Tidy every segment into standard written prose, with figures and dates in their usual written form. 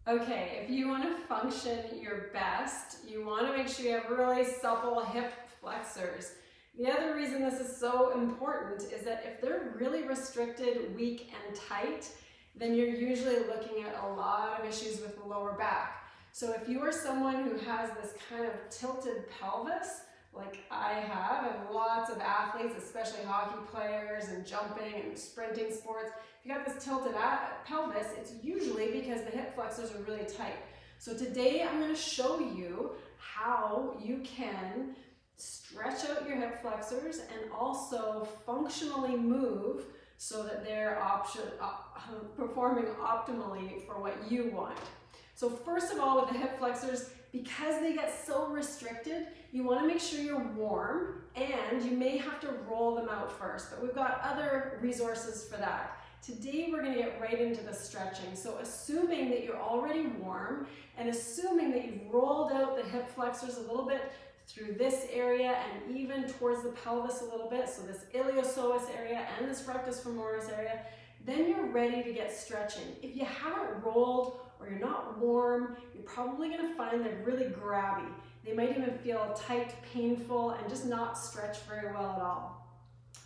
Okay, if you want to function your best, you want to make sure you have really supple hip flexors. The other reason this is so important is that if they're really restricted, weak, and tight, then you're usually looking at a lot of issues with the lower back. So if you are someone who has this kind of tilted pelvis, like I have, and lots of athletes, especially hockey players and jumping and sprinting sports, if you got this tilted pelvis, it's usually because the hip flexors are really tight. So today I'm going to show you how you can stretch out your hip flexors and also functionally move so that they're performing optimally for what you want. So first of all, with the hip flexors, because they get so restricted, you want to make sure you're warm, and you may have to roll them out first, but we've got other resources for that. Today we're going to get right into the stretching. So assuming that you're already warm and assuming that you've rolled out the hip flexors a little bit through this area and even towards the pelvis a little bit, so this iliopsoas area and this rectus femoris area, then you're ready to get stretching. If you haven't rolled or you're not warm, you're probably going to find they're really grabby. They might even feel tight, painful, and just not stretch very well at all.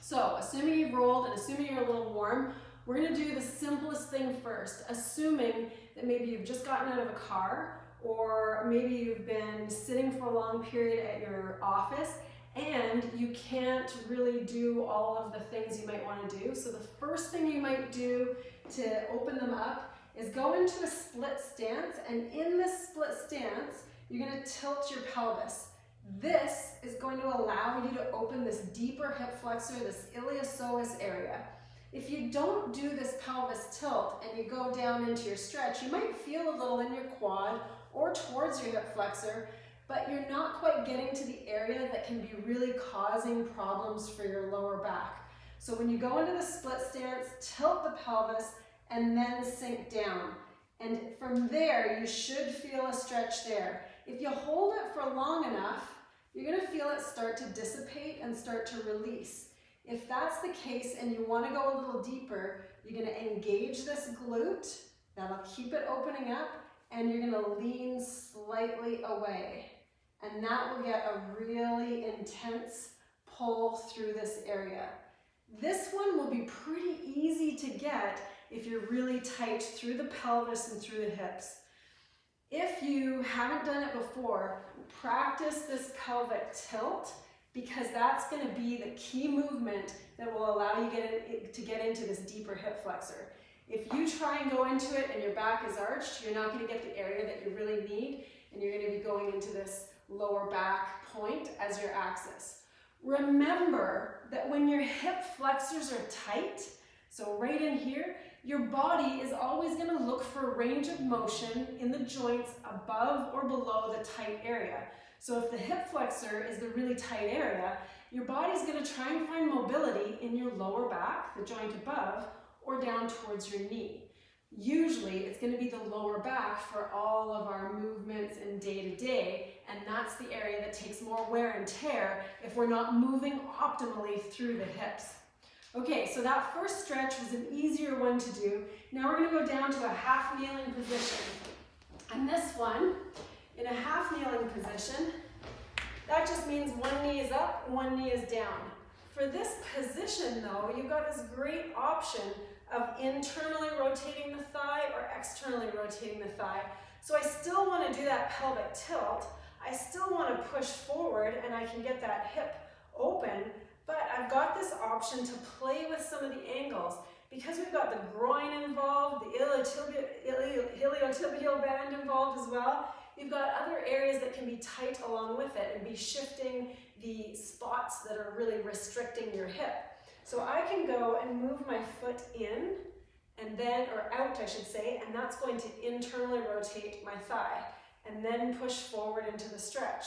So assuming you've rolled and assuming you're a little warm, we're going to do the simplest thing first, assuming that maybe you've just gotten out of a car, or maybe you've been sitting for a long period at your office and you can't really do all of the things you might want to do. So the first thing you might do to open them up is go into a split stance, and in this split stance, you're going to tilt your pelvis. This is going to allow you to open this deeper hip flexor, this iliopsoas area. If you don't do this pelvis tilt and you go down into your stretch, you might feel a little in your quad or towards your hip flexor, but you're not quite getting to the area that can be really causing problems for your lower back. So when you go into the split stance, tilt the pelvis and then sink down. And from there, you should feel a stretch there. If you hold it for long enough, you're going to feel it start to dissipate and start to release. If that's the case and you want to go a little deeper, you're going to engage this glute. That'll keep it opening up, and you're going to lean slightly away. And that will get a really intense pull through this area. This one will be pretty easy to get if you're really tight through the pelvis and through the hips. If you haven't done it before, practice this pelvic tilt, because that's going to be the key movement that will allow you to get into this deeper hip flexor. If you try and go into it and your back is arched, you're not going to get the area that you really need, and you're going to be going into this lower back point as your axis. Remember that when your hip flexors are tight, so right in here, your body is always going to look for a range of motion in the joints above or below the tight area. So if the hip flexor is the really tight area, your body's going to try and find mobility in your lower back, the joint above, or down towards your knee. Usually it's going to be the lower back for all of our movements in day-to-day, and that's the area that takes more wear and tear if we're not moving optimally through the hips. Okay, so that first stretch was an easier one to do. Now we're going to go down to a half kneeling position. And this one, in a half kneeling position, that just means one knee is up, one knee is down. For this position though, you've got this great option of internally rotating the thigh or externally rotating the thigh. So I still want to do that pelvic tilt. I still want to push forward and I can get that hip open, but I've got this option to play with some of the angles. Because we've got the groin involved, the iliotibial band involved as well, you've got other areas that can be tight along with it and be shifting the spots that are really restricting your hip. So I can go and move my foot in and then, or out I should say, and that's going to internally rotate my thigh and then push forward into the stretch.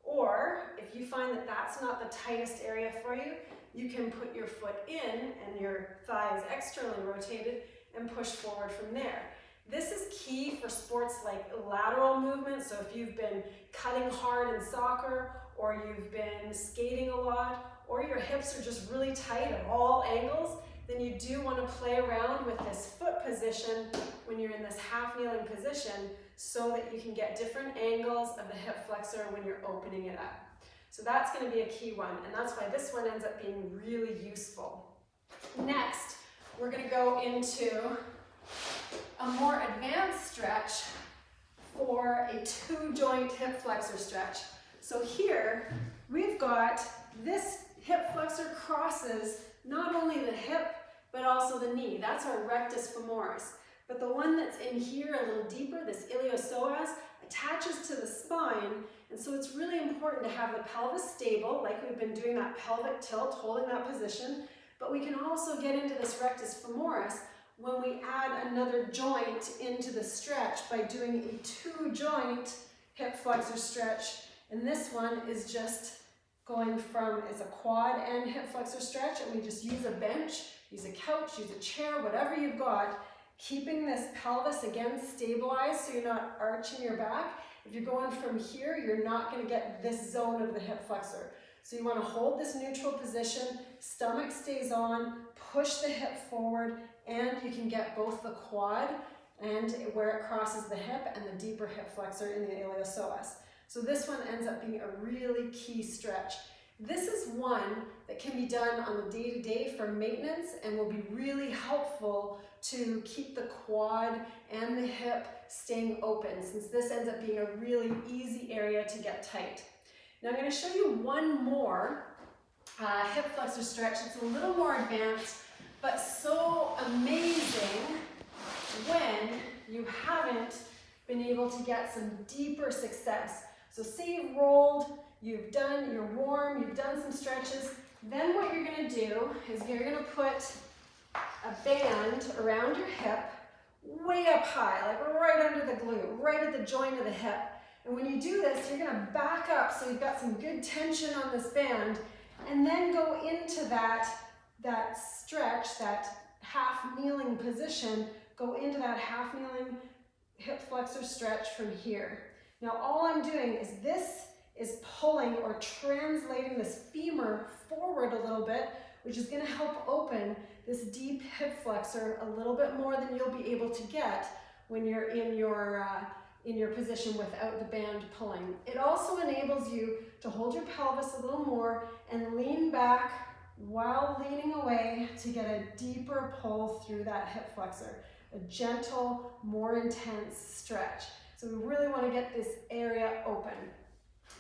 Or if you find that that's not the tightest area for you, you can put your foot in and your thigh is externally rotated and push forward from there. This is key for sports like lateral movement. So if you've been cutting hard in soccer, or you've been skating a lot, or your hips are just really tight at all angles, then you do want to play around with this foot position when you're in this half kneeling position so that you can get different angles of the hip flexor when you're opening it up. So that's going to be a key one, and that's why this one ends up being really useful. Next, we're going to go into a more advanced stretch for a two-joint hip flexor stretch. So here, we've got this hip flexor crosses not only the hip, but also the knee. That's our rectus femoris. But the one that's in here a little deeper, this iliopsoas, attaches to the spine, and so it's really important to have the pelvis stable, like we've been doing that pelvic tilt, holding that position, but we can also get into this rectus femoris when we add another joint into the stretch by doing a two-joint hip flexor stretch. And this one is just going from, it's a quad and hip flexor stretch, and we just use a bench, use a couch, use a chair, whatever you've got, keeping this pelvis again stabilized so you're not arching your back. If you're going from here, you're not going to get this zone of the hip flexor. So you want to hold this neutral position, stomach stays on, push the hip forward, and you can get both the quad and where it crosses the hip and the deeper hip flexor in the iliopsoas. So this one ends up being a really key stretch. This is one that can be done on the day-to-day for maintenance and will be really helpful to keep the quad and the hip staying open, since this ends up being a really easy area to get tight. Now I'm going to show you one more hip flexor stretch. It's a little more advanced, but so amazing when you haven't been able to get some deeper success. So say you've rolled, you're warm, you've done some stretches, then what you're going to do is you're going to put a band around your hip way up high, like right under the glute, right at the joint of the hip. And when you do this, you're going to back up so you've got some good tension on this band, and then go into that stretch, that half kneeling position, go into that half kneeling hip flexor stretch from here. Now all I'm doing is this is pulling or translating this femur forward a little bit, which is going to help open this deep hip flexor a little bit more than you'll be able to get when you're in your position without the band pulling. It also enables you to hold your pelvis a little more and lean back while leaning away to get a deeper pull through that hip flexor, a gentle, more intense stretch. So we really want to get this area open.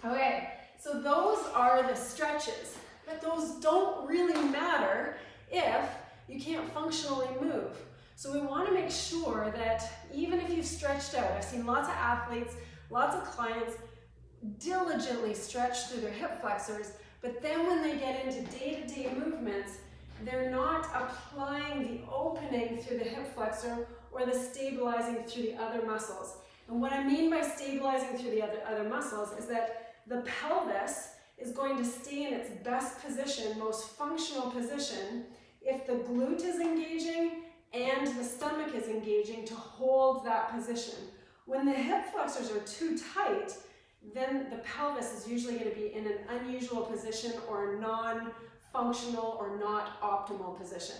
Okay, so those are the stretches, but those don't really matter if you can't functionally move. So we want to make sure that even if you've stretched out, I've seen lots of athletes, lots of clients diligently stretch through their hip flexors, but then when they get into day-to-day movements, they're not applying the opening through the hip flexor or the stabilizing through the other muscles. And what I mean by stabilizing through the other muscles is that the pelvis is going to stay in its best position, most functional position, if the glute is engaging and the stomach is engaging to hold that position. When the hip flexors are too tight, then the pelvis is usually going to be in an unusual position or non-functional or not optimal position.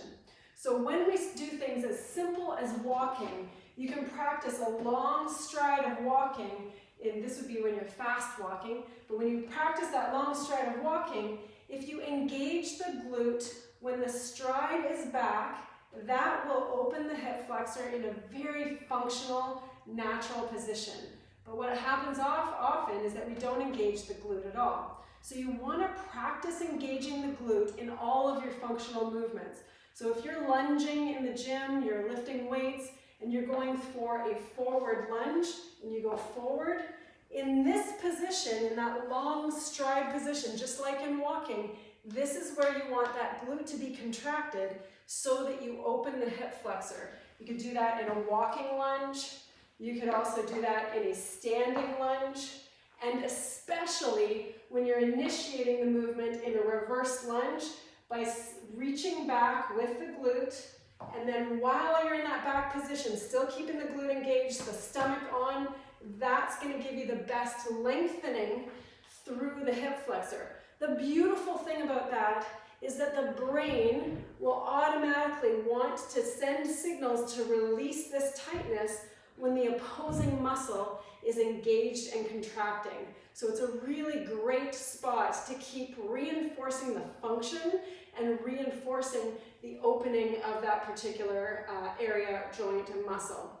So when we do things as simple as walking, you can practice a long stride of walking, and this would be when you're fast walking, but when you practice that long stride of walking, if you engage the glute when the stride is back, that will open the hip flexor in a very functional, natural position. But what happens often is that we don't engage the glute at all. So you want to practice engaging the glute in all of your functional movements. So if you're lunging in the gym, you're lifting weights, and you're going for a forward lunge, and you go forward, in this position, in that long stride position, just like in walking, this is where you want that glute to be contracted so that you open the hip flexor. You could do that in a walking lunge. You could also do that in a standing lunge, and especially when you're initiating the movement in a reverse lunge by reaching back with the glute, and then while you're in that back position, still keeping the glute engaged, the stomach on, that's going to give you the best lengthening through the hip flexor. The beautiful thing about that is that the brain will automatically want to send signals to release this tightness when the opposing muscle is engaged and contracting. So it's a really great spot to keep reinforcing the function and reinforcing the opening of that particular area, joint, and muscle.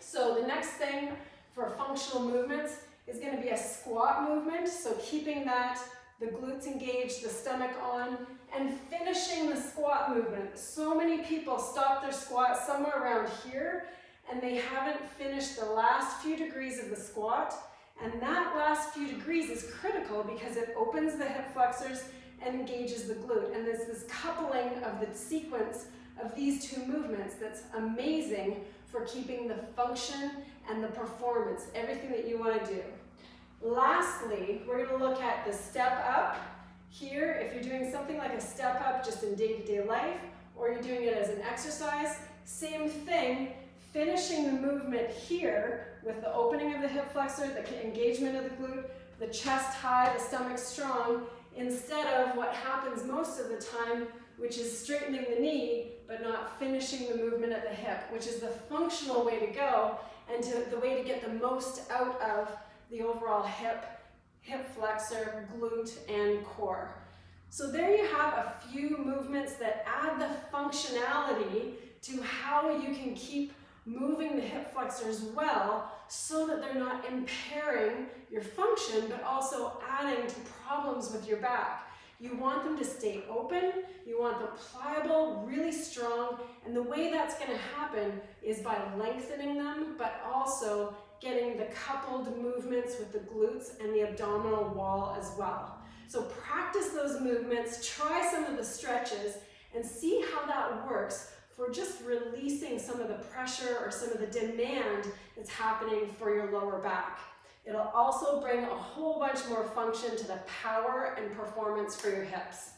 So the next thing for functional movements is going to be a squat movement. So keeping the glutes engaged, the stomach on, and finishing the squat movement. So many people stop their squat somewhere around here, and they haven't finished the last few degrees of the squat. And that last few degrees is critical because it opens the hip flexors and engages the glute. And there's this coupling of the sequence of these two movements that's amazing for keeping the function and the performance, everything that you want to do. Lastly, we're going to look at the step up. Here, if you're doing something like a step up just in day-to-day life, or you're doing it as an exercise, same thing, finishing the movement here with the opening of the hip flexor, the engagement of the glute, the chest high, the stomach strong, instead of what happens most of the time, which is straightening the knee, but not finishing the movement at the hip, which is the functional way to go, and the way to get the most out of the overall hip flexor, glute, and core. So there you have a few movements that add the functionality to how you can keep moving the hip flexors well so that they're not impairing your function, but also adding to problems with your back. You want them to stay open, you want them pliable, really strong, and the way that's going to happen is by lengthening them, but also getting the coupled movements with the glutes and the abdominal wall as well. So practice those movements, try some of the stretches, and see how that works for just releasing some of the pressure or some of the demand that's happening for your lower back. It'll also bring a whole bunch more function to the power and performance for your hips.